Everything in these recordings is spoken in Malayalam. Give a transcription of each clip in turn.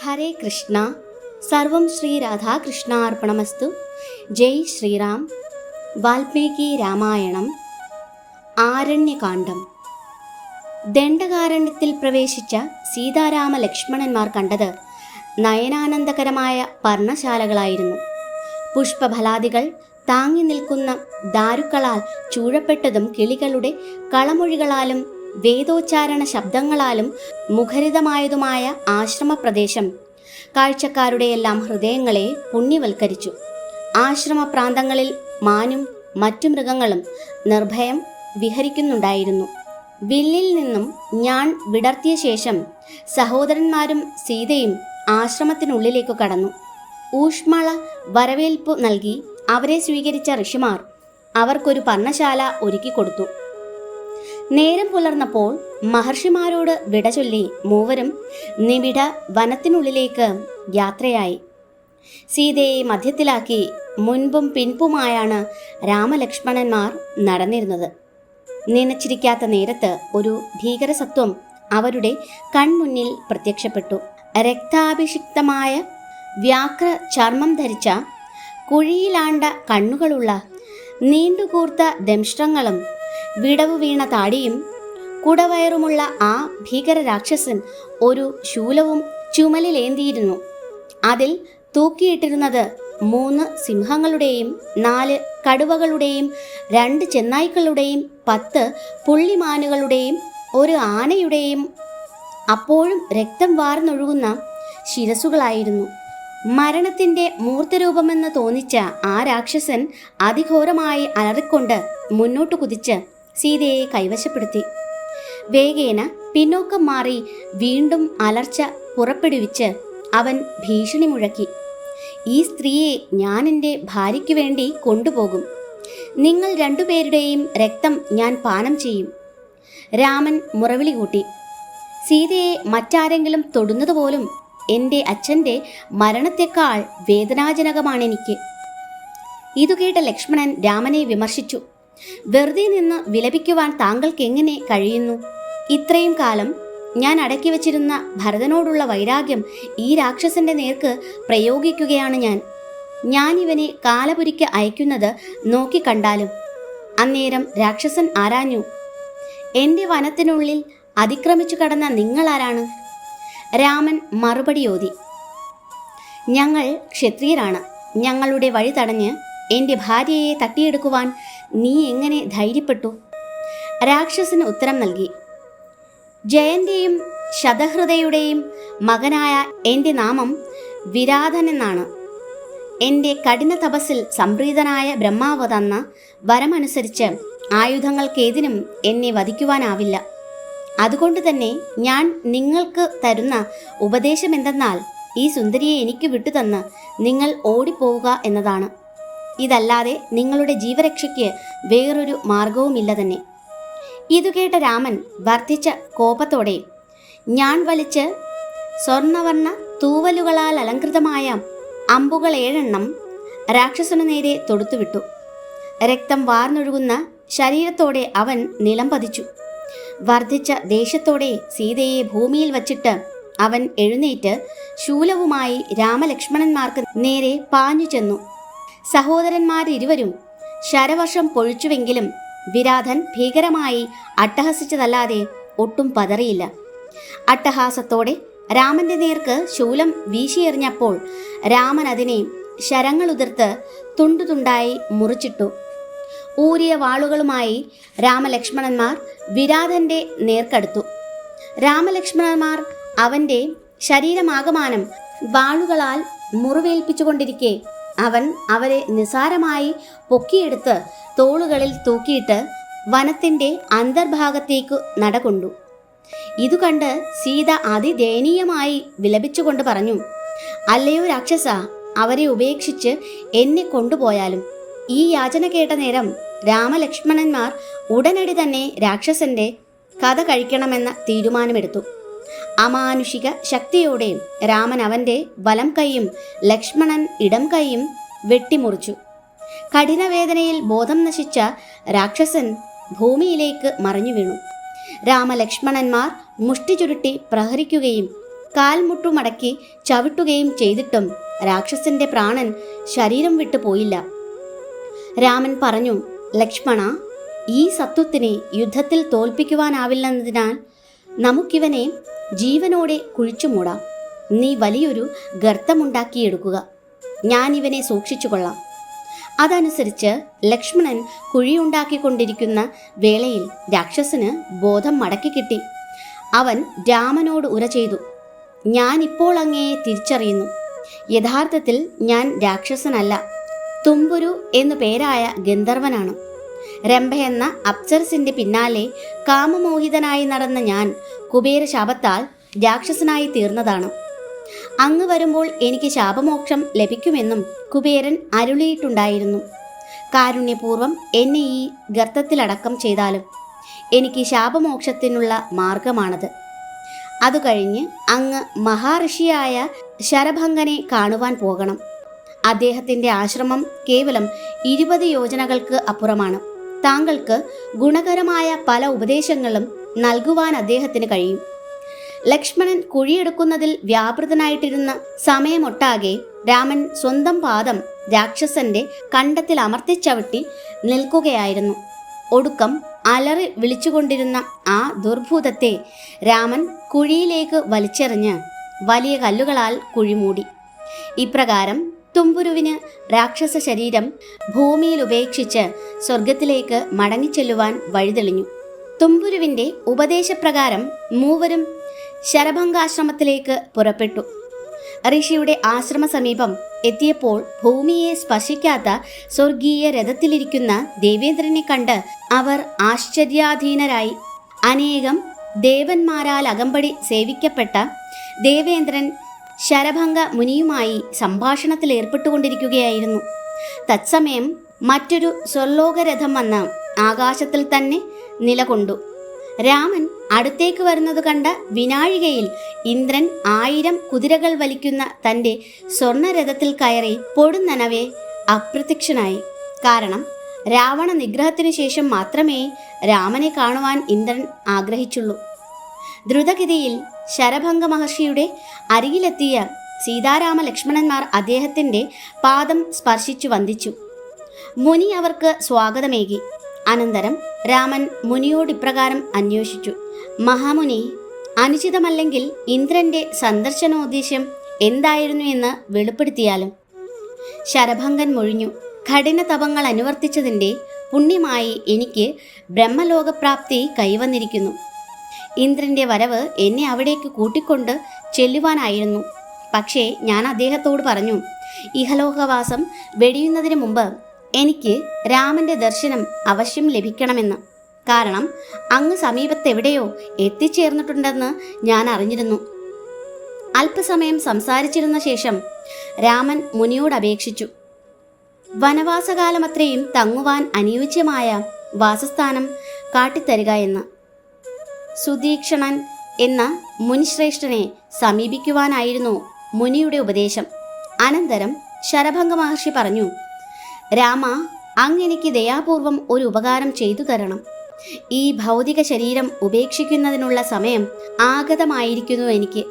ഹരേ കൃഷ്ണ. സർവം ശ്രീ രാധാകൃഷ്ണാർപ്പണമസ്തു. ജയ് ശ്രീറാം. വാൽമീകി രാമായണം. ആരണ്യകാണ്ഡം. ദണ്ഡകാരണ്യത്തിൽ പ്രവേശിച്ച സീതാരാമ ലക്ഷ്മണന്മാർ കണ്ടത് നയനാനന്ദകരമായ പർണശാലകളായിരുന്നു. പുഷ്പഫലാദികൾ താങ്ങി നിൽക്കുന്ന ദാരുക്കളാൽ ചൂഴപ്പെട്ടതും കിളികളുടെ കളമൊഴികളാലും വേദോച്ചാരണ ശബ്ദങ്ങളാലും മുഖരിതമായതുമായ ആശ്രമപ്രദേശം കാഴ്ചക്കാരുടെയെല്ലാം ഹൃദയങ്ങളെ പുണ്യവൽക്കരിച്ചു. ആശ്രമപ്രാന്തങ്ങളിൽ മാനും മറ്റു മൃഗങ്ങളും നിർഭയം വിഹരിക്കുന്നുണ്ടായിരുന്നു. വില്ലിൽ നിന്നും ഞാൻ വിടർത്തിയ ശേഷം സഹോദരന്മാരും സീതയും ആശ്രമത്തിനുള്ളിലേക്ക് കടന്നു. ഊഷ്മള വരവേൽപ്പു നൽകി അവരെ സ്വീകരിച്ച ഋഷിമാർ അവർക്കൊരു പർണശാല ഒരുക്കിക്കൊടുത്തു. നേരം പുലർന്നപ്പോൾ മഹർഷിമാരോട് വിട ചൊല്ലി മൂവരും നിബിഡ വനത്തിനുള്ളിലേക്ക് യാത്രയായി. സീതയെ മധ്യത്തിലാക്കി മുൻപും പിൻപുമായാണ് രാമലക്ഷ്മണന്മാർ നടന്നിരുന്നത്. നനച്ചിരിക്കാത്ത നേരത്ത് ഒരു ഭീകരസത്വം അവരുടെ കൺമുന്നിൽ പ്രത്യക്ഷപ്പെട്ടു. രക്താഭിഷിക്തമായ വ്യാഘ്ര ചർമ്മം ധരിച്ച കുഴിയിലാണ്ട കണ്ണുകളുള്ള നീണ്ടുകൂർത്ത ദംഷ്ട്രങ്ങളും വിടവു വീണ താടിയും കുടവയറുമുള്ള ആ ഭീകര രാക്ഷസൻ ഒരു ശൂലവും ചുമലിലേന്തിയിരുന്നു. അതിൽ തൂക്കിയിട്ടിരുന്നത് 3 സിംഹങ്ങളുടെയും 4 കടുവകളുടെയും 2 ചെന്നായ്ക്കളുടെയും 10 പുള്ളിമാനുകളുടെയും 1 ആനയുടെയും അപ്പോഴും രക്തം വാർന്നൊഴുകുന്ന ശിരസുകളായിരുന്നു. മരണത്തിൻ്റെ മൂർത്തരൂപമെന്ന് തോന്നിച്ച ആ രാക്ഷസൻ അതിഘോരമായി അലറിക്കൊണ്ട് മുന്നോട്ട് കുതിച്ച് സീതയെ കൈവശപ്പെടുത്തി. വേഗേന പിന്നോക്കം മാറി വീണ്ടും അലർച്ച പുറപ്പെടുവിച്ച് അവൻ ഭീഷണി മുഴക്കി. ഈ സ്ത്രീയെ ഞാൻ എൻ്റെ ഭാര്യയ്ക്ക് വേണ്ടി കൊണ്ടുപോകും. നിങ്ങൾ 2 പേരുടെയും രക്തം ഞാൻ പാനം ചെയ്യും. രാമൻ മുറവിളി കൂട്ടി. സീതയെ മറ്റാരെങ്കിലും തൊടുന്നതുപോലും എൻ്റെ അച്ഛൻ്റെ മരണത്തെക്കാൾ വേദനാജനകമാണെനിക്ക്. ഇതു കേട്ട ലക്ഷ്മണൻ രാമനെ വിമർശിച്ചു. വെറുതെ നിന്ന് വിലപിക്കുവാൻ താങ്കൾക്ക് എങ്ങനെ കഴിയുന്നു? ഇത്രയും കാലം ഞാൻ അടക്കി വച്ചിരുന്ന ഭരതനോടുള്ള വൈരാഗ്യം ഈ രാക്ഷസന്റെ നേർക്ക് പ്രയോഗിക്കുകയാണ് ഞാൻ ഇവനെ കാലപുരിക്ക് അയക്കുന്നത് നോക്കിക്കണ്ടാലും. അന്നേരം രാക്ഷസൻ ആരാഞ്ഞു, എൻ്റെ വനത്തിനുള്ളിൽ അതിക്രമിച്ചു കടന്ന നിങ്ങളാരാണ്? രാമൻ മറുപടിയോതി, ഞങ്ങൾ ക്ഷത്രിയരാണ്. ഞങ്ങളുടെ വഴി തടഞ്ഞ് എൻ്റെ ഭാര്യയെ തട്ടിയെടുക്കുവാൻ നീ എങ്ങനെ ധൈര്യപ്പെട്ടു? രാക്ഷസന് ഉത്തരം നൽകി, ജയന്റെയും ശതഹൃദയുടെയും മകനായ എൻ്റെ നാമം വിരാധൻ എന്നാണ്. എൻ്റെ കഠിന തപസ്സിൽ സംപ്രീതനായ ബ്രഹ്മാവ് തന്ന വരമനുസരിച്ച് ആയുധങ്ങൾക്കേതിനും എന്നെ വധിക്കുവാനാവില്ല. അതുകൊണ്ട് തന്നെ ഞാൻ നിങ്ങൾക്ക് തരുന്ന ഉപദേശം എന്തെന്നാൽ ഈ സുന്ദരിയെ എനിക്ക് വിട്ടുതന്ന് നിങ്ങൾ ഓടിപ്പോവുക എന്നതാണ്. ഇതല്ലാതെ നിങ്ങളുടെ ജീവരക്ഷയ്ക്ക് വേറൊരു മാർഗവുമില്ല തന്നെ. ഇതു കേട്ട രാമൻ വർദ്ധിച്ച കോപത്തോടെ ഞാൻ വലിച്ച് സ്വർണവർണ്ണ തൂവലുകളാൽ അലങ്കൃതമായ അമ്പുകൾ 7 രാക്ഷസനു നേരെ തൊടുത്തുവിട്ടു. രക്തം വാർന്നൊഴുകുന്ന ശരീരത്തോടെ അവൻ നിലം പതിച്ചു. വർദ്ധിച്ച ദേഷ്യത്തോടെ സീതയെ ഭൂമിയിൽ വച്ചിട്ട് അവൻ എഴുന്നേറ്റ് ശൂലവുമായി രാമലക്ഷ്മണന്മാർക്ക് നേരെ പാഞ്ഞു ചെന്നു. സഹോദരന്മാരിരുവരും ശരവർഷം പൊഴിച്ചുവെങ്കിലും വിരാധൻ ഭീകരമായി അട്ടഹസിച്ചതല്ലാതെ ഒട്ടും പതറിയില്ല. അട്ടഹാസത്തോടെ രാമന്റെ നേർക്ക് ശൂലം വീശിയെറിഞ്ഞപ്പോൾ രാമൻ അതിനെ ശരങ്ങളുതിർത്ത് തുണ്ടുതുണ്ടായി മുറിച്ചിട്ടു. ഊരിയ വാളുകളുമായി രാമലക്ഷ്മണന്മാർ വിരാധന്റെ നേർക്കടുത്തു. രാമലക്ഷ്മണന്മാർ അവന്റെ ശരീരമാകമാനം വാളുകളാൽ മുറിവേൽപ്പിച്ചുകൊണ്ടിരിക്കെ അവൻ അവരെ നിസാരമായി പൊക്കിയെടുത്ത് തോളുകളിൽ തൂക്കിയിട്ട് വനത്തിൻ്റെ അന്തർഭാഗത്തേക്കു നടകൊണ്ടു. ഇതു കണ്ട് സീത അതിദയനീയമായി വിലപിച്ചുകൊണ്ട് പറഞ്ഞു, അല്ലയോ രാക്ഷസ, അവരെ ഉപേക്ഷിച്ച് എന്നെ കൊണ്ടുപോയാലും. ഈ യാചന കേട്ട നേരം രാമലക്ഷ്മണന്മാർ ഉടനടി തന്നെ രാക്ഷസന്റെ കഥ കഴിക്കണമെന്ന തീരുമാനമെടുത്തു. അമാനുഷിക ശക്തിയോടെ രാമൻ അവൻ്റെ വലം കൈയും ലക്ഷ്മണൻ ഇടം കൈയും വെട്ടിമുറിച്ചു. കഠിനവേദനയിൽ ബോധം നശിച്ച രാക്ഷസൻ ഭൂമിയിലേക്ക് മറിഞ്ഞു വീണു. രാമലക്ഷ്മണന്മാർ മുഷ്ടി ചുരുട്ടി പ്രഹരിക്കുകയും കാൽമുട്ടുമടക്കി ചവിട്ടുകയും ചെയ്തിട്ടും രാക്ഷസന്റെ പ്രാണൻ ശരീരം വിട്ടു പോയില്ല. രാമൻ പറഞ്ഞു, ലക്ഷ്മണ, ഈ സത്വത്തിനെ യുദ്ധത്തിൽ തോൽപ്പിക്കുവാനാവില്ലെന്നതിനാൽ നമുക്കിവനെ ജീവനോടെ കുഴിച്ചുമൂടാം. നീ വലിയൊരു ഗർത്തമുണ്ടാക്കിയെടുക്കുക, ഞാനിവനെ സൂക്ഷിച്ചുകൊള്ളാം. അതനുസരിച്ച് ലക്ഷ്മണൻ കുഴിയുണ്ടാക്കിക്കൊണ്ടിരിക്കുന്ന വേളയിൽ രാക്ഷസന് ബോധം മടക്കി കിട്ടി. അവൻ രാമനോട് ഉര ചെയ്തു, ഞാനിപ്പോൾ അങ്ങയെ തിരിച്ചറിയുന്നു. യഥാർത്ഥത്തിൽ ഞാൻ രാക്ഷസനല്ല, തുമ്പുരു എന്നു പേരായ ഗന്ധർവനാണ്. രംഭ എന്ന അപ്സരസിന്റെ പിന്നാലെ കാമമോഹിതനായി നടന്ന ഞാൻ കുബേര ശാപത്താൽ രാക്ഷസനായി തീർന്നതാണ്. അങ്ങ് വരുമ്പോൾ എനിക്ക് ശാപമോക്ഷം ലഭിക്കുമെന്നും കുബേരൻ അരുളിയിട്ടുണ്ടായിരുന്നു. കാരുണ്യപൂർവ്വം എന്നെ ഈ ഗർത്തത്തിലടക്കം ചെയ്താലും എനിക്ക് ശാപമോക്ഷത്തിനുള്ള മാർഗമാണത്. അതു കഴിഞ്ഞ് അങ്ങ് മഹാഋഷിയായ ശരഭംഗനെ കാണുവാൻ പോകണം. അദ്ദേഹത്തിൻ്റെ ആശ്രമം കേവലം 20 യോജനകൾക്ക് അപ്പുറമാണ്. താങ്കൾക്ക് ഗുണകരമായ പല ഉപദേശങ്ങളും നൽകുവാൻ അദ്ദേഹത്തിന് കഴിയും. ലക്ഷ്മണൻ കുഴിയെടുക്കുന്നതിൽ വ്യാപൃതനായിട്ടിരുന്ന സമയമൊട്ടാകെ രാമൻ സ്വന്തം പാദം രാക്ഷസന്റെ കണ്ടത്തിൽ അമർത്തിച്ചവിട്ടി നിൽക്കുകയായിരുന്നു. ഒടുക്കം അലറി വിളിച്ചുകൊണ്ടിരുന്ന ആ ദുർഭൂതത്തെ രാമൻ കുഴിയിലേക്ക് വലിച്ചെറിഞ്ഞ് വലിയ കല്ലുകളാൽ കുഴിമൂടി. ഇപ്രകാരം തുമ്പുരുവിന് രാക്ഷസ ശരീരം ഭൂമിയിൽ ഉപേക്ഷിച്ച് സ്വർഗത്തിലേക്ക് മടങ്ങിച്ചെല്ലുവാൻ വഴിതെളിഞ്ഞു. തുമ്പുരുവിൻ്റെ ഉപദേശപ്രകാരം മൂവരും ശരഭംഗാശ്രമത്തിലേക്ക് പുറപ്പെട്ടു. ഋഷിയുടെ ആശ്രമ സമീപം എത്തിയപ്പോൾ ഭൂമിയെ സ്പർശിക്കാത്ത സ്വർഗീയ രഥത്തിലിരിക്കുന്ന ദേവേന്ദ്രനെ കണ്ട് അവർ ആശ്ചര്യാധീനരായി. അനേകം ദേവന്മാരാൽ അകമ്പടി സേവിക്കപ്പെട്ട ദേവേന്ദ്രൻ ശരഭംഗ മുനിയുമായി സംഭാഷണത്തിൽ ഏർപ്പെട്ടുകൊണ്ടിരിക്കുകയായിരുന്നു. തത്സമയം മറ്റൊരു സ്വർലോകരഥം വന്ന് ആകാശത്തിൽ തന്നെ നിലകൊണ്ടു. രാമൻ അടുത്തേക്ക് വരുന്നത് കണ്ട വിനാഴികയിൽ ഇന്ദ്രൻ 1000 കുതിരകൾ വലിക്കുന്ന തൻ്റെ സ്വർണരഥത്തിൽ കയറി പൊടുന്നനവെ അപ്രത്യക്ഷനായി. കാരണം രാവണ നിഗ്രഹത്തിനു ശേഷം മാത്രമേ രാമനെ കാണുവാൻ ഇന്ദ്രൻ ആഗ്രഹിച്ചുള്ളൂ. ദ്രുതഗതിയിൽ ശരഭംഗ മഹർഷിയുടെ അരികിലെത്തിയ സീതാരാമ ലക്ഷ്മണന്മാർ അദ്ദേഹത്തിൻ്റെ പാദം സ്പർശിച്ചു വന്ദിച്ചു. മുനി അവർക്ക് സ്വാഗതമേകി. അനന്തരം രാമൻ മുനിയോട് ഇപ്രകാരം അന്വേഷിച്ചു, മഹാമുനി, അനുചിതമല്ലെങ്കിൽ ഇന്ദ്രന്റെ സന്ദർശനോദ്ദേശ്യം എന്തായിരുന്നു എന്ന് വെളിപ്പെടുത്തിയാലും. ശരഭംഗൻ മൊഴിഞ്ഞു, കഠിന തപങ്ങൾ അനുവർത്തിച്ചതിൻ്റെ പുണ്യമായി എനിക്ക് ബ്രഹ്മലോകപ്രാപ്തി കൈവന്നിരിക്കുന്നു. ഇന്ദ്രന്റെ വരവ് എന്നെ അവിടേക്ക് കൂട്ടിക്കൊണ്ട് ചെല്ലുവാനായിരുന്നു. പക്ഷേ ഞാൻ അദ്ദേഹത്തോട് പറഞ്ഞു, ഇഹലോകവാസം വെടിയുന്നതിന് മുമ്പ് എനിക്ക് രാമന്റെ ദർശനം അവശ്യം ലഭിക്കണമെന്ന്. കാരണം അങ്ങ് സമീപത്തെവിടെയോ എത്തിച്ചേർന്നിട്ടുണ്ടെന്ന് ഞാൻ അറിഞ്ഞിരുന്നു. അല്പസമയം സംസാരിച്ചിരുന്ന ശേഷം രാമൻ മുനിയോട് അപേക്ഷിച്ചു, വനവാസകാലമത്രയും തങ്ങുവാൻ അനുയോജ്യമായ വാസസ്ഥാനം കാട്ടിത്തരിക എന്ന്. സുദീക്ഷണൻ എന്ന മുനിശ്രേഷ്ഠനെ സമീപിക്കുവാനായിരുന്നു മുനിയുടെ ഉപദേശം. അനന്തരം ശരഭംഗ മഹർഷി പറഞ്ഞു, രാമ, അങ്ങെനിക്ക് ദയാപൂർവം ഒരു ഉപകാരം ചെയ്തു തരണം. ഈ ഭൗതിക ശരീരം ഉപേക്ഷിക്കുന്നതിനുള്ള സമയം ആഗതമായിരിക്കുന്നു. എനിക്ക്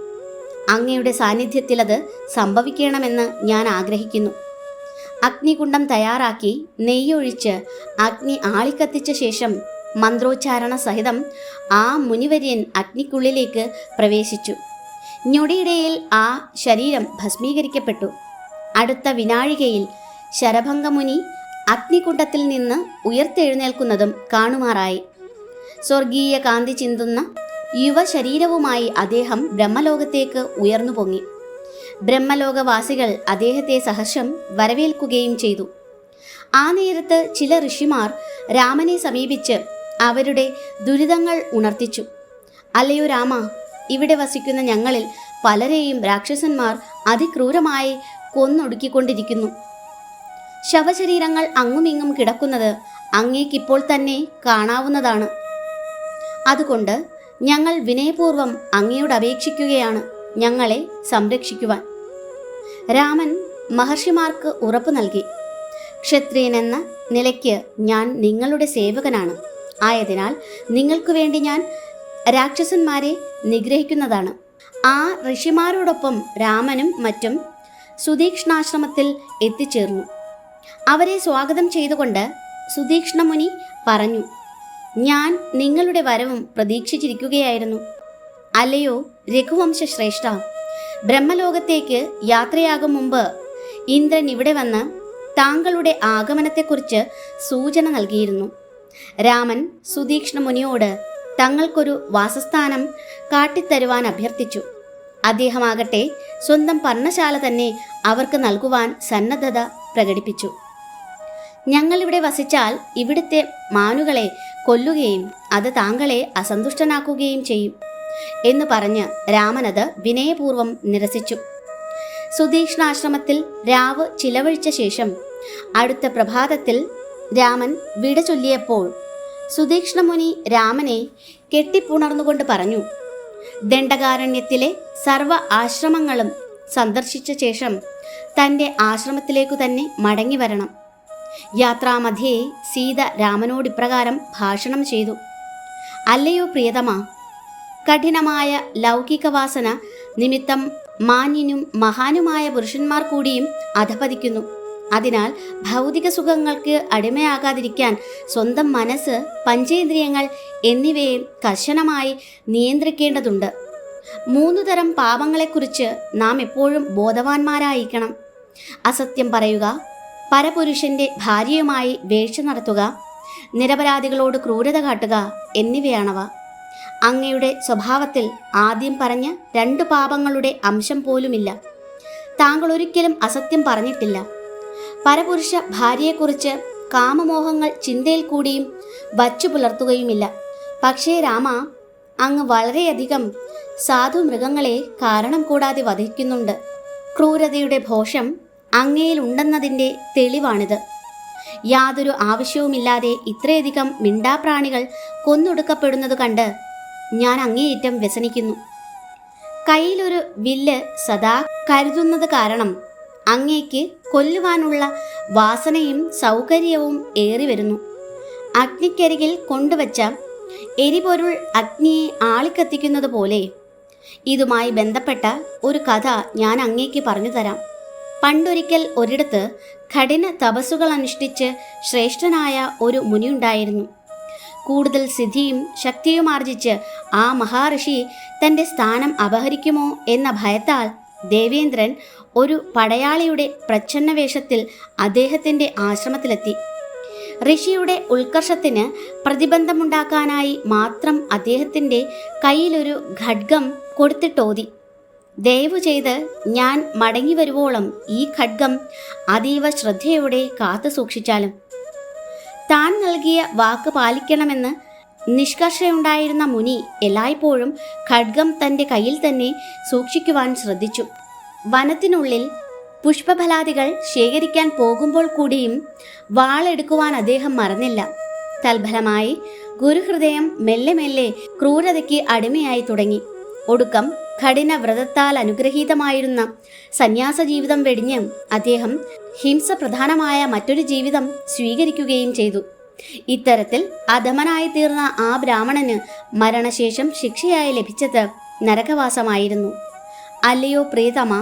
അങ്ങയുടെ സാന്നിധ്യത്തിൽ അത് സംഭവിക്കണമെന്ന് ഞാൻ ആഗ്രഹിക്കുന്നു. അഗ്നികുണ്ഡം തയ്യാറാക്കി നെയ്യൊഴിച്ച് അഗ്നി ആളിക്കത്തിച്ച ശേഷം മന്ത്രോച്ചാരണ സഹിതം ആ മുനിവര്യൻ അഗ്നിക്കുള്ളിലേക്ക് പ്രവേശിച്ചു. ഞൊടിയിടയിൽ ആ ശരീരം ഭസ്മീകരിക്കപ്പെട്ടു. അടുത്ത വിനാഴികയിൽ ശരഭംഗമുനി അഗ്നികുണ്ഡത്തിൽ നിന്ന് ഉയർത്തെഴുന്നേൽക്കുന്നതും കാണുമാറായി. സ്വർഗീയ കാന്തി ചിന്തുന്ന യുവശരീരവുമായി അദ്ദേഹം ബ്രഹ്മലോകത്തേക്ക് ഉയർന്നു പൊങ്ങി. ബ്രഹ്മലോകവാസികൾ അദ്ദേഹത്തെ സഹർഷം വരവേൽക്കുകയും ചെയ്തു. ആ നേരത്ത് ചില ഋഷിമാർ രാമനെ സമീപിച്ച് അവരുടെ ദുരിതങ്ങൾ ഉണർത്തിച്ചു. അല്ലയോ രാമ, ഇവിടെ വസിക്കുന്ന ഞങ്ങളിൽ പലരെയും രാക്ഷസന്മാർ അതിക്രൂരമായി കൊന്നൊടുക്കിക്കൊണ്ടിരിക്കുന്നു. ശവശരീരങ്ങൾ അങ്ങുമിങ്ങും കിടക്കുന്നത് അങ്ങേക്കിപ്പോൾ തന്നെ കാണാവുന്നതാണ്. അതുകൊണ്ട് ഞങ്ങൾ വിനയപൂർവ്വം അങ്ങയോട് അപേക്ഷിക്കുകയാണ് ഞങ്ങളെ സംരക്ഷിക്കുവാൻ. രാമൻ മഹർഷിമാർക്ക് ഉറപ്പു നൽകി, ക്ഷത്രിയനെന്ന നിലയ്ക്ക് ഞാൻ നിങ്ങളുടെ സേവകനാണ്. ആയതിനാൽ നിങ്ങൾക്ക് വേണ്ടി ഞാൻ രാക്ഷസന്മാരെ നിഗ്രഹിക്കുന്നതാണ്. ആ ഋഷിമാരോടൊപ്പം രാമനും മറ്റും സുതീക്ഷ്ണാശ്രമത്തിൽ എത്തിച്ചേർന്നു. അവരെ സ്വാഗതം ചെയ്തുകൊണ്ട് സുതീക്ഷ്ണമുനി പറഞ്ഞു, ഞാൻ നിങ്ങളുടെ വരവും പ്രതീക്ഷിച്ചിരിക്കുകയായിരുന്നു. അല്ലയോ രഘുവംശ ശ്രേഷ്ഠ, ബ്രഹ്മലോകത്തേക്ക് യാത്രയാകും മുമ്പ് ഇന്ദ്രൻ ഇവിടെ വന്ന് താങ്കളുടെ ആഗമനത്തെക്കുറിച്ച് സൂചന നൽകിയിരുന്നു. രാമൻ സുതീക്ഷ്ണമുനിയോട് തങ്ങൾക്കൊരു വാസസ്ഥാനം കാട്ടിത്തരുവാൻ അഭ്യർത്ഥിച്ചു. അദ്ദേഹമാകട്ടെ സ്വന്തം പർണശാല തന്നെ അവർക്ക് നൽകുവാൻ സന്നദ്ധത പ്രകടിപ്പിച്ചു. ഞങ്ങളിവിടെ വസിച്ചാൽ ഇവിടുത്തെ മാനുകളെ കൊല്ലുകയും അത് താങ്കളെ അസന്തുഷ്ടനാക്കുകയും ചെയ്യും എന്ന് പറഞ്ഞ് രാമനത് വിനയപൂർവ്വം നിരസിച്ചു. സുതീക്ഷ്ണാശ്രമത്തിൽ രാവ് ചിലവഴിച്ച ശേഷം അടുത്ത പ്രഭാതത്തിൽ രാമൻ വിട ചൊല്ലിയപ്പോൾ സുതീക്ഷ്ണമുനി രാമനെ കെട്ടിപ്പുണർന്നുകൊണ്ട് പറഞ്ഞു, ദണ്ഡകാരണ്യത്തിലെ സർവ ആശ്രമങ്ങളും സന്ദർശിച്ച ശേഷം തൻ്റെ ആശ്രമത്തിലേക്കു തന്നെ മടങ്ങി വരണം. യാത്രാമധ്യേ സീത രാമനോട് ഇപ്രകാരം ഭാഷണം ചെയ്തു, അല്ലയോ പ്രിയതമാ, കഠിനമായ ലൗകിക വാസന നിമിത്തം മാന്യനും മഹാനുമായ പുരുഷന്മാർ കൂടിയും അധപതിക്കുന്നു. അതിനാൽ ഭൗതിക സുഖങ്ങൾക്ക് അടിമയാകാതിരിക്കാൻ സ്വന്തം മനസ്സ്, പഞ്ചേന്ദ്രിയങ്ങൾ എന്നിവയെ കർശനമായി നിയന്ത്രിക്കേണ്ടതുണ്ട്. 3 തരം പാപങ്ങളെക്കുറിച്ച് നാം എപ്പോഴും ബോധവാന്മാരായിരിക്കണം. അസത്യം പറയുക, പരപുരുഷന്റെ ഭാര്യയുമായി വേഴ്ച നടത്തുക, നിരപരാധികളോട് ക്രൂരത കാട്ടുക എന്നിവയാണവ. അങ്ങയുടെ സ്വഭാവത്തിൽ ആദ്യം പറഞ്ഞ 2 പാപങ്ങളുടെ അംശം പോലുമില്ല. താങ്കൾ ഒരിക്കലും അസത്യം പറഞ്ഞിട്ടില്ല. പരപുരുഷ ഭാര്യയെക്കുറിച്ച് കാമമോഹങ്ങൾ ചിന്തയിൽ കൂടിയും വച്ചു പുലർത്തുകയുമില്ല. പക്ഷേ രാമ, അങ്ങ് വളരെയധികം സാധു മൃഗങ്ങളെ കാരണം കൂടാതെ വധിക്കുന്നുണ്ട്. ക്രൂരതയുടെ ഭോഷം അങ്ങയിൽ ഉണ്ടെന്നതിൻ്റെ തെളിവാണിത്. യാതൊരു ആവശ്യവുമില്ലാതെ ഇത്രയധികം മിണ്ടാപ്രാണികൾ കൊന്നൊടുക്കപ്പെടുന്നത് കണ്ട് ഞാൻ അങ്ങേയറ്റം വ്യസനിക്കുന്നു. കയ്യിലൊരു വില്ല് സദാ കരുതുന്നത് കാരണം അങ്ങേക്ക് കൊല്ലുവാനുള്ള വാസനയും സൗകര്യവും ഏറി വരുന്നു. അഗ്നിക്കരികിൽ കൊണ്ടുവച്ച എരിപൊരുൾ അഗ്നിയെ ആളിക്കത്തിക്കുന്നത് പോലെ ഇതുമായി ബന്ധപ്പെട്ട ഒരു കഥ ഞാൻ അങ്ങേക്ക് പറഞ്ഞു തരാം. പണ്ടൊരിക്കൽ ഒരിടത്ത് കഠിന തപസ്സുകൾ അനുഷ്ഠിച്ച് ശ്രേഷ്ഠനായ ഒരു മുനിയുണ്ടായിരുന്നു. കൂടുതൽ സിദ്ധിയും ശക്തിയും ആർജിച്ച് ആ മഹാഋഷി തൻ്റെ സ്ഥാനം അപഹരിക്കുമോ എന്ന ഭയത്താൽ ദേവേന്ദ്രൻ ഒരു പടയാളിയുടെ പ്രച്ഛന്ന വേഷത്തിൽ അദ്ദേഹത്തിൻ്റെ ആശ്രമത്തിലെത്തി. ഋഷിയുടെ ഉത്കർഷത്തിന് പ്രതിബന്ധമുണ്ടാക്കാനായി മാത്രം അദ്ദേഹത്തിൻ്റെ കയ്യിലൊരു ഖഡ്ഗം കൊടുത്തിട്ടോതി, ദയവു ചെയ്ത് ഞാൻ മടങ്ങി വരുവോളം ഈ ഖഡ്ഗം അതീവ ശ്രദ്ധയോടെ കാത്തു സൂക്ഷിച്ചാലും. താൻ നൽകിയ വാക്ക് പാലിക്കണമെന്ന് നിഷ്കർഷയുണ്ടായിരുന്ന മുനി എല്ലായ്പ്പോഴും ഖഡ്ഗം തൻ്റെ കയ്യിൽ തന്നെ സൂക്ഷിക്കുവാൻ ശ്രദ്ധിച്ചു. വനത്തിനുള്ളിൽ പുഷ്പഫലാദികൾ ശേഖരിക്കാൻ പോകുമ്പോൾ കൂടിയും വാളെടുക്കുവാൻ അദ്ദേഹം മറന്നില്ല. തൽഫലമായി ഗുരുഹൃദയം മെല്ലെ മെല്ലെ ക്രൂരതയ്ക്ക് അടിമയായി തുടങ്ങി. ഒടുക്കം കഠിന വ്രതത്താൽ അനുഗ്രഹീതമായിരുന്ന സന്യാസ ജീവിതം വെടിഞ്ഞ് അദ്ദേഹം ഹിംസപ്രധാനമായ മറ്റൊരു ജീവിതം സ്വീകരിക്കുകയും ചെയ്തു. ഇത്തരത്തിൽ അധമനായി തീർന്ന ആ ബ്രാഹ്മണന് മരണശേഷം ശിക്ഷയായി ലഭിച്ചത് നരകവാസമായിരുന്നു. അല്ലയോ പ്രിയതമ,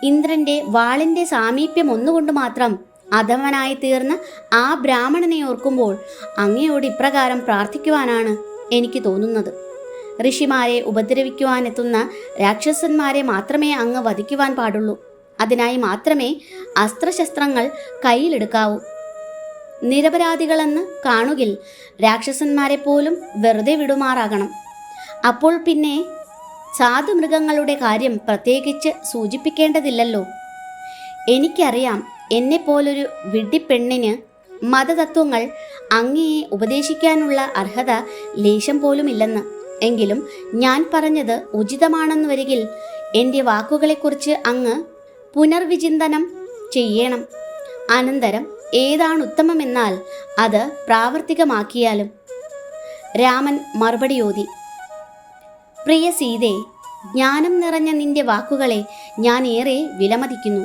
ഇന്ദ്രന്റെ വാളിൻ്റെ സാമീപ്യം ഒന്നുകൊണ്ട് മാത്രം അധമനായി തീർന്ന ആ ബ്രാഹ്മണനെ ഓർക്കുമ്പോൾ അങ്ങയോട് ഇപ്രകാരം പ്രാർത്ഥിക്കുവാനാണ് എനിക്ക് തോന്നുന്നത്. ഋഷിമാരെ ഉപദ്രവിക്കുവാനെത്തുന്ന രാക്ഷസന്മാരെ മാത്രമേ അങ്ങ് വധിക്കുവാൻ പാടുള്ളൂ. അതിനായി മാത്രമേ അസ്ത്രശസ്ത്രങ്ങൾ കയ്യിലെടുക്കാവൂ. നിരപരാധികളെന്ന് കാണുകിൽ രാക്ഷസന്മാരെ പോലും വെറുതെ വിടുമാറാകണം. അപ്പോൾ പിന്നെ സാധുമൃഗങ്ങളുടെ കാര്യം പ്രത്യേകിച്ച് സൂചിപ്പിക്കേണ്ടതില്ലല്ലോ. എനിക്കറിയാം, എന്നെപ്പോലൊരു വിഡ്ഢിപ്പെണ്ണിന് മതതത്വങ്ങൾ അങ്ങയെ ഉപദേശിക്കാനുള്ള അർഹത ലേശം പോലുമില്ലെന്ന്. എങ്കിലും ഞാൻ പറഞ്ഞത് ഉചിതമാണെന്ന് വരികിൽ എൻ്റെ വാക്കുകളെക്കുറിച്ച് അങ്ങ് പുനർവിചിന്തനം ചെയ്യണം. അനന്തരം ഏതാണ് ഉത്തമമെന്നാൽ അത് പ്രാവർത്തികമാക്കിയാലും. രാമൻ മറുപടിയോതി, പ്രിയ സീതേ, ജ്ഞാനം നിറഞ്ഞ നിന്റെ വാക്കുകളെ ഞാൻ ഏറെ വിലമതിക്കുന്നു.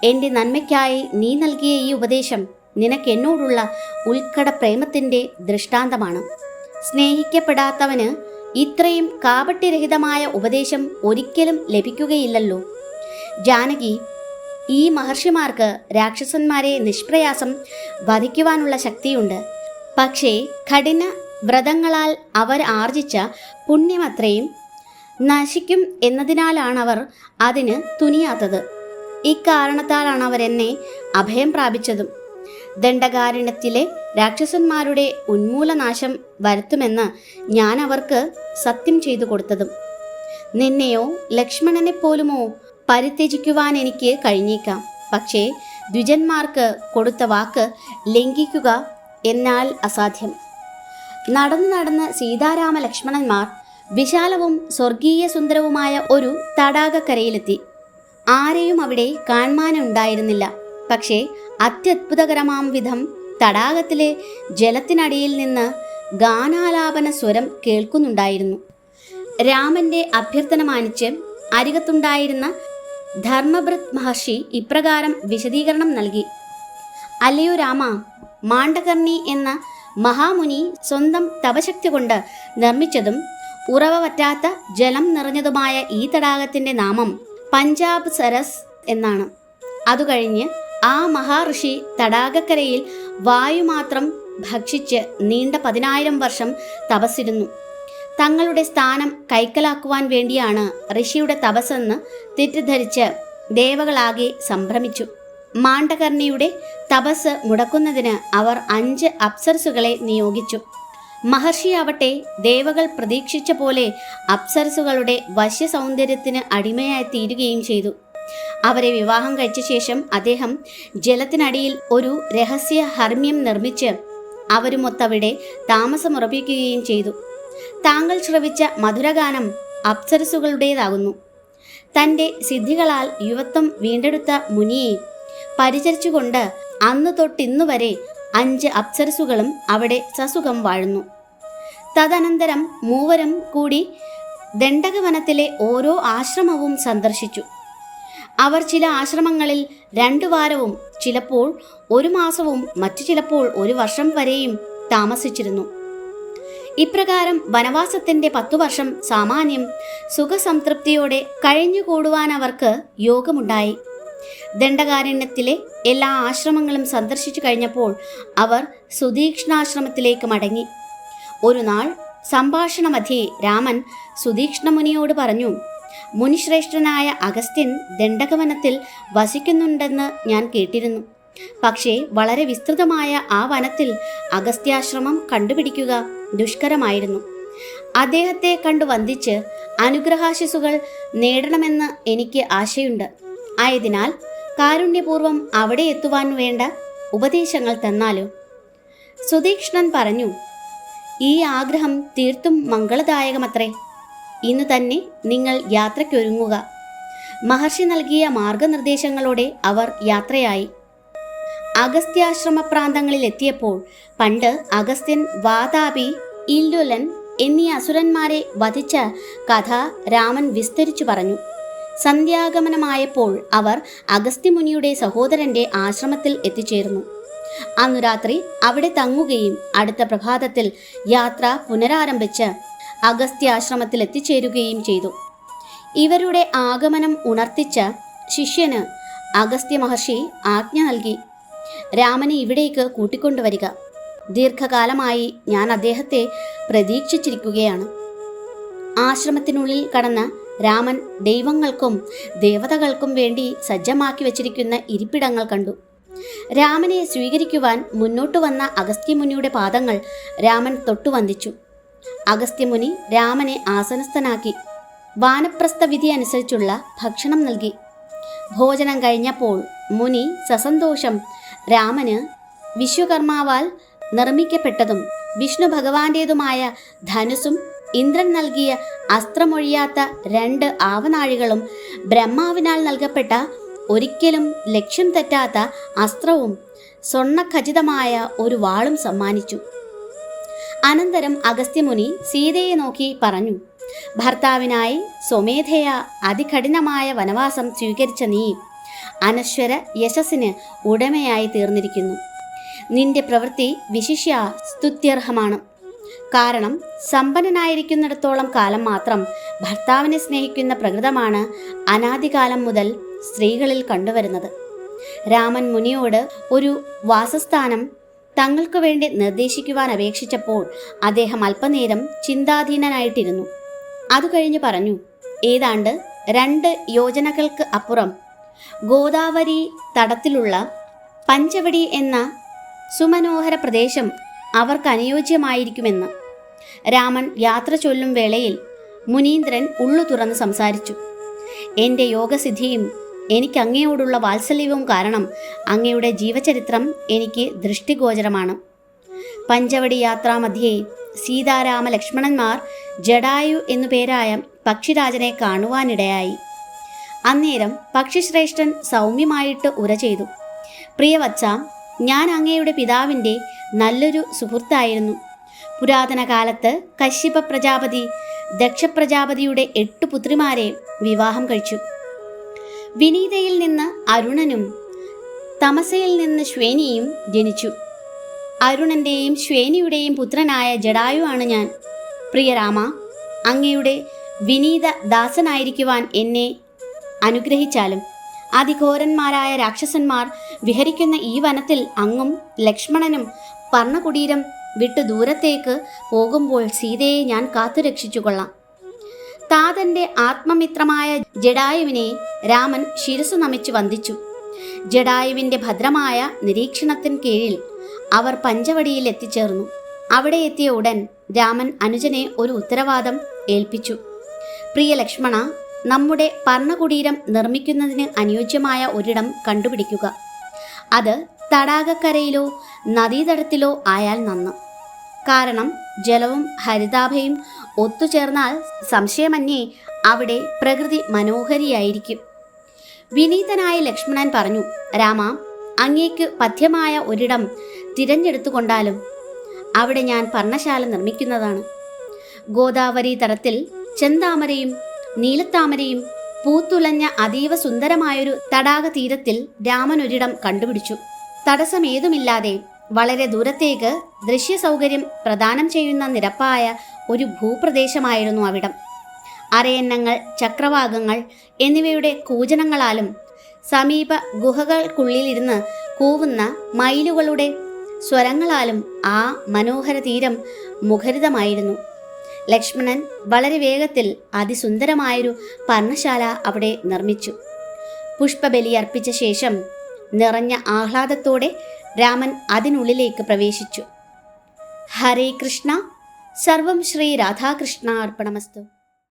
എൻ്റെ നന്മയ്ക്കായി നീ നൽകിയ ഈ ഉപദേശം നിനക്കെന്നോടുള്ള ഉത്കട പ്രേമത്തിൻ്റെ ദൃഷ്ടാന്തമാണ്. സ്നേഹിക്കപ്പെടാത്തവന് ഇത്രയും കാപട്യരഹിതമായ ഉപദേശം ഒരിക്കലും ലഭിക്കുകയില്ലല്ലോ. ജാനകി, ഈ മഹർഷിമാർക്ക് രാക്ഷസന്മാരെ നിഷ്പ്രയാസം വധിക്കുവാനുള്ള ശക്തിയുണ്ട്. പക്ഷേ കഠിന വ്രതങ്ങളാൽ അവർ ആർജിച്ച പുണ്യമത്രയും നശിക്കും എന്നതിനാലാണവർ അതിന് തുനിയാത്തത്. ഇക്കാരണത്താലാണ് അവരെന്നെ അഭയം പ്രാപിച്ചതും ദണ്ഡകാരണ്യത്തിലെ രാക്ഷസന്മാരുടെ ഉന്മൂലനാശം വരുത്തുമെന്ന് ഞാൻ അവർക്ക് സത്യം ചെയ്തു കൊടുത്തതും. നിന്നെയോ ലക്ഷ്മണനെ പോലുമോ പരിത്യജിക്കുവാൻ എനിക്ക് കഴിഞ്ഞേക്കാം. പക്ഷേ ദ്വിജന്മാർക്ക് കൊടുത്ത വാക്ക് ലംഘിക്കുക എന്നാൽ അസാധ്യം. നടന്ന് സീതാരാമ ലക്ഷ്മണന്മാർ വിശാലവും സ്വർഗീയ സുന്ദരവുമായ ഒരു തടാകക്കരയിലെത്തി. ആരെയും അവിടെ കാണാനുണ്ടായിരുന്നില്ല. പക്ഷേ അത്യത്ഭുതകരമാം വിധം തടാകത്തിലെ ജലത്തിനടിയിൽ നിന്ന് ഗാനാലാപന സ്വരം കേൾക്കുന്നുണ്ടായിരുന്നു. രാമന്റെ അഭ്യർത്ഥന മാനിച്ച് അരികത്തുണ്ടായിരുന്ന ധർമ്മഭൃത് മഹർഷി ഇപ്രകാരം വിശദീകരണം നൽകി. അല്ലയോ രാമ, മാണ്ഡകർണി എന്ന മഹാമുനി സ്വന്തം തപശക്തി കൊണ്ട് നിർമ്മിച്ചതും ഉറവ പറ്റാത്ത ജലം നിറഞ്ഞതുമായ ഈ തടാകത്തിന്റെ നാമം പഞ്ചാബ് സരസ് എന്നാണ്. അതുകഴിഞ്ഞ് ആ മഹാഋഷി തടാകക്കരയിൽ വായു മാത്രം ഭക്ഷിച്ച് നീണ്ട 10,000 വർഷം തപസ്സിരുന്നു. തങ്ങളുടെ സ്ഥാനം കൈക്കലാക്കുവാൻ വേണ്ടിയാണ് ഋഷിയുടെ തപസ്സെന്ന് തെറ്റിദ്ധരിച്ച് ദേവകളാകെ സംഭ്രമിച്ചു. മാണ്ഡകർണിയുടെ തപസ് മുടക്കുന്നതിന് അവർ 5 അപ്സരസുകളെ നിയോഗിച്ചു. മഹർഷിയാവട്ടെ ദേവകൾ പ്രതീക്ഷിച്ച പോലെ അപ്സരസുകളുടെ വശ്യ സൗന്ദര്യത്തിന് അടിമയായി തീരുകയും ചെയ്തു. അവരെ വിവാഹം കഴിച്ച ശേഷം അദ്ദേഹം ജലത്തിനടിയിൽ ഒരു രഹസ്യ ഹർമ്മ്യം നിർമ്മിച്ച് അവരുമൊത്തവിടെ താമസമുറപ്പിക്കുകയും ചെയ്തു. താങ്കൾ ശ്രവിച്ച മധുരഗാനം അപ്സരസുകളുടേതാകുന്നു. തൻ്റെ സിദ്ധികളാൽ യുവത്വം വീണ്ടെടുത്ത മുനിയെ പരിചരിച്ചുകൊണ്ട് അന്ന് തൊട്ടിന്നു വരെ 5 അപ്സരസുകളും അവിടെ സസുഖം വാഴുന്നു. തദനന്തരം മൂവരും കൂടി ദണ്ഡകവനത്തിലെ ഓരോ ആശ്രമവും സന്ദർശിച്ചു. അവർ ചില ആശ്രമങ്ങളിൽ 2 വാരവും ചിലപ്പോൾ 1 മാസവും മറ്റു ചിലപ്പോൾ 1 വർഷം വരെയും താമസിച്ചിരുന്നു. ഇപ്രകാരം വനവാസത്തിന്റെ 10 വർഷം സാമാന്യം സുഖസംതൃപ്തിയോടെ കഴിഞ്ഞുകൂടുവാൻ അവർക്ക് യോഗമുണ്ടായി. ദണ്ഡകാരണ്യത്തിലെ എല്ലാ ആശ്രമങ്ങളും സന്ദർശിച്ചു കഴിഞ്ഞപ്പോൾ അവർ സുതീക്ഷ്ണാശ്രമത്തിലേക്ക് മടങ്ങി. ഒരു നാൾ സംഭാഷണമധ്യേ രാമൻ സുതീക്ഷ്ണമുനിയോട് പറഞ്ഞു, മുനിശ്രേഷ്ഠനായ അഗസ്ത്യൻ ദണ്ഡകവനത്തിൽ വസിക്കുന്നുണ്ടെന്ന് ഞാൻ കേട്ടിരുന്നു. പക്ഷേ വളരെ വിസ്തൃതമായ ആ വനത്തിൽ അഗസ്ത്യാശ്രമം കണ്ടുപിടിക്കുക ദുഷ്കരമായിരുന്നു. അദ്ദേഹത്തെ കണ്ടു വന്ദിച്ച് അനുഗ്രഹാശിസുകൾ നേടണമെന്ന് എനിക്ക് ആശയുണ്ട്. ആയതിനാൽ കാരുണ്യപൂർവം അവിടെ എത്തുവാൻ വേണ്ട ഉപദേശങ്ങൾ തന്നാലോ? സുതീക്ഷ്ണൻ പറഞ്ഞു, ഈ ആഗ്രഹം തീർത്തും മംഗളദായകമത്രേ. ഇന്ന് തന്നെ നിങ്ങൾ യാത്രയ്ക്കൊരുങ്ങുക. മഹർഷി നൽകിയ മാർഗനിർദ്ദേശങ്ങളോടെ അവർ യാത്രയായി. അഗസ്ത്യാശ്രമ പ്രാന്തങ്ങളിൽ എത്തിയപ്പോൾ പണ്ട് അഗസ്ത്യൻ, വാതാപി, ഇല്ലുലൻ എന്നീ അസുരന്മാരെ വധിച്ച കഥ രാമൻ വിസ്തരിച്ചു പറഞ്ഞു. സന്ധ്യാഗമനമായപ്പോൾ അവർ അഗസ്ത്യമുനിയുടെ സഹോദരന്റെ ആശ്രമത്തിൽ എത്തിച്ചേർന്നു. അന്നു രാത്രി അവിടെ തങ്ങുകയും അടുത്ത പ്രഭാതത്തിൽ യാത്ര പുനരാരംഭിച്ച് അഗസ്ത്യാശ്രമത്തിൽ എത്തിച്ചേരുകയും ചെയ്തു. ഇവരുടെ ആഗമനം ഉണർത്തിച്ച ശിഷ്യന് അഗസ്ത്യ മഹർഷി ആജ്ഞ നൽകി, രാമനെ ഇവിടേക്ക് കൂട്ടിക്കൊണ്ടുവരിക. ദീർഘകാലമായി ഞാൻ അദ്ദേഹത്തെ പ്രതീക്ഷിച്ചിരിക്കുകയാണ്. ആശ്രമത്തിനുള്ളിൽ കടന്ന രാമൻ ദൈവങ്ങൾക്കും ദേവതകൾക്കും വേണ്ടി സജ്ജമാക്കി വച്ചിരിക്കുന്ന ഇരിപ്പിടങ്ങൾ കണ്ടു. രാമനെ സ്വീകരിക്കുവാൻ മുന്നോട്ടു വന്ന അഗസ്ത്യമുനിയുടെ പാദങ്ങൾ രാമൻ തൊട്ടുവന്ദിച്ചു. അഗസ്ത്യമുനി രാമനെ ആസനസ്ഥനാക്കി വാനപ്രസ്ഥ വിധി അനുസരിച്ചുള്ള ഭക്ഷണം നൽകി. ഭോജനം കഴിഞ്ഞപ്പോൾ മുനി സസന്തോഷം രാമന് വിശ്വകർമാവാൽ നിർമ്മിക്കപ്പെട്ടതും വിഷ്ണു ഭഗവാന്റേതുമായ ധനുസും ഇന്ദ്രൻ നൽകിയ അസ്ത്രമൊഴിയാത്ത 2 ആവനാഴികളും ബ്രഹ്മാവിനാൽ നൽകപ്പെട്ട ഒരിക്കലും ലക്ഷ്യം തെറ്റാത്ത അസ്ത്രവും സ്വർണ്ണഖചിതമായ ഒരു വാളും സമ്മാനിച്ചു. അനന്തരം അഗസ്ത്യമുനി സീതയെ നോക്കി പറഞ്ഞു, ഭർത്താവിനായി സ്വമേധയാ അതികഠിനമായ വനവാസം സ്വീകരിച്ച നീ അനശ്വര യശസ്സിന് ഉടമയായി തീർന്നിരിക്കുന്നു. നിന്റെ പ്രവൃത്തി വിശിഷ്യ സ്തുത്യർഹമാണ്. കാരണം സമ്പന്നനായിരിക്കുന്നിടത്തോളം കാലം മാത്രം ഭർത്താവിനെ സ്നേഹിക്കുന്ന പ്രകൃതമാണ് അനാദികാലം മുതൽ സ്ത്രീകളിൽ കണ്ടുവരുന്നത്. രാമൻ മുനിയോട് ഒരു വാസസ്ഥാനം തങ്ങൾക്ക് വേണ്ടി നിർദ്ദേശിക്കുവാൻ അപേക്ഷിച്ചപ്പോൾ അദ്ദേഹം അല്പനേരം ചിന്താധീനനായിട്ടിരുന്നു. അത് കഴിഞ്ഞ് പറഞ്ഞു, ഏതാണ്ട് 2 യോജനകൾക്ക് അപ്പുറം ഗോദാവരി തടത്തിലുള്ള പഞ്ചവടി എന്ന സുമനോഹര പ്രദേശം അവർക്ക് അനുയോജ്യമായിരിക്കുമെന്ന്. രാമൻ യാത്ര ചൊല്ലും വേളയിൽ മുനീന്ദ്രൻ ഉള്ളു തുറന്ന് സംസാരിച്ചു. എൻ്റെ യോഗസിദ്ധിയും എനിക്ക് അങ്ങയോടുള്ള വാത്സല്യവും കാരണം അങ്ങയുടെ ജീവചരിത്രം എനിക്ക് ദൃഷ്ടിഗോചരമാണ്. പഞ്ചവടി യാത്രാമധ്യേ സീതാരാമ ലക്ഷ്മണന്മാർ ജടായു എന്നു പേരായ പക്ഷിരാജനെ കാണുവാനിടയായി. അന്നേരം പക്ഷിശ്രേഷ്ഠൻ സൗമ്യമായിട്ട് ഉര ചെയ്തു, പ്രിയവത്സ, ഞാൻ അങ്ങയുടെ പിതാവിൻ്റെ നല്ലൊരു സുഹൃത്തായിരുന്നു. പുരാതന കാലത്ത് കശ്യപ പ്രജാപതി ദക്ഷപ്രജാപതിയുടെ 8 പുത്രിമാരെ വിവാഹം കഴിച്ചു. വിനീതയിൽ നിന്ന് അരുണനും തമസയിൽ നിന്ന് ശ്വേനിയും ജനിച്ചു. അരുണൻ്റെയും ശ്വേനിയുടെയും പുത്രനായ ജടായു ആണ് ഞാൻ. പ്രിയരാമ, അങ്ങയുടെ വിനീത ദാസനായിരിക്കുവാൻ എന്നെ അനുഗ്രഹിച്ചാലും. അതിഘോരന്മാരായ രാക്ഷസന്മാർ വിഹരിക്കുന്ന ഈ വനത്തിൽ അങ്ങും ലക്ഷ്മണനും പർണകുടീരം വിട്ട് ദൂരത്തേക്ക് പോകുമ്പോൾ സീതയെ ഞാൻ കാത്തുരക്ഷിച്ചുകൊള്ളാം. താതൻ്റെ ആത്മമിത്രമായ ജടായുവിനെ രാമൻ ശിരസ്സു നമിച്ചു വന്ദിച്ചു. ജടായുവിൻ്റെ ഭദ്രമായ നിരീക്ഷണത്തിന് കീഴിൽ അവർ പഞ്ചവടിയിൽ എത്തിച്ചേർന്നു. അവിടെ എത്തിയ ഉടൻ രാമൻ അനുജനെ ഒരു ഉത്തരവാദം ഏൽപ്പിച്ചു. പ്രിയ ലക്ഷ്മണ, നമ്മുടെ പർണകുടീരം നിർമ്മിക്കുന്നതിന് അനുയോജ്യമായ ഒരിടം കണ്ടുപിടിക്കുക. അത് തടാകക്കരയിലോ നദീതടത്തിലോ ആയാൽ നന്ന്. കാരണം ജലവും ഹരിതാഭയും ഒത്തുചേർന്നാൽ സംശയമന്യേ അവിടെ പ്രകൃതി മനോഹരിയായിരിക്കും. വിനീതനായ ലക്ഷ്മണൻ പറഞ്ഞു, രാമ, അങ്ങേക്ക് പഥ്യമായ ഒരിടം തിരഞ്ഞെടുത്തുകൊണ്ടാലും അവിടെ ഞാൻ പർണശാല നിർമ്മിക്കുന്നതാണ്. ഗോദാവരി തടത്തിൽ ചെന്താമരയും നീലത്താമരയും പൂത്തുലഞ്ഞ അതീവ സുന്ദരമായൊരു തടാക തീരത്തിൽ രാമൻ ഒരിടം കണ്ടുപിടിച്ചു. തടസ്സമേതുമില്ലാതെ വളരെ ദൂരത്തേക്ക് ദൃശ്യ സൗകര്യം പ്രദാനം ചെയ്യുന്ന നിരപ്പായ ഒരു ഭൂപ്രദേശമായിരുന്നു അവിടം. അരയന്നങ്ങൾ, ചക്രവാകങ്ങൾ എന്നിവയുടെ കൂജനങ്ങളാലും സമീപ ഗുഹകൾക്കുള്ളിലിരുന്ന് കൂവുന്ന മയിലുകളുടെ സ്വരങ്ങളാലും ആ മനോഹര തീരം മുഖരിതമായിരുന്നു. ലക്ഷ്മണൻ വളരെ വേഗത്തിൽ അതിസുന്ദരമായൊരു പർണശാല അവിടെ നിർമ്മിച്ചു. പുഷ്പബലി അർപ്പിച്ച ശേഷം നിറഞ്ഞ ആഹ്ലാദത്തോടെ രാമൻ അതിനുള്ളിലേക്ക് പ്രവേശിച്ചു. ഹരേ കൃഷ്ണ. സർവം ശ്രീ രാധാകൃഷ്ണ അർപ്പണമസ്തു.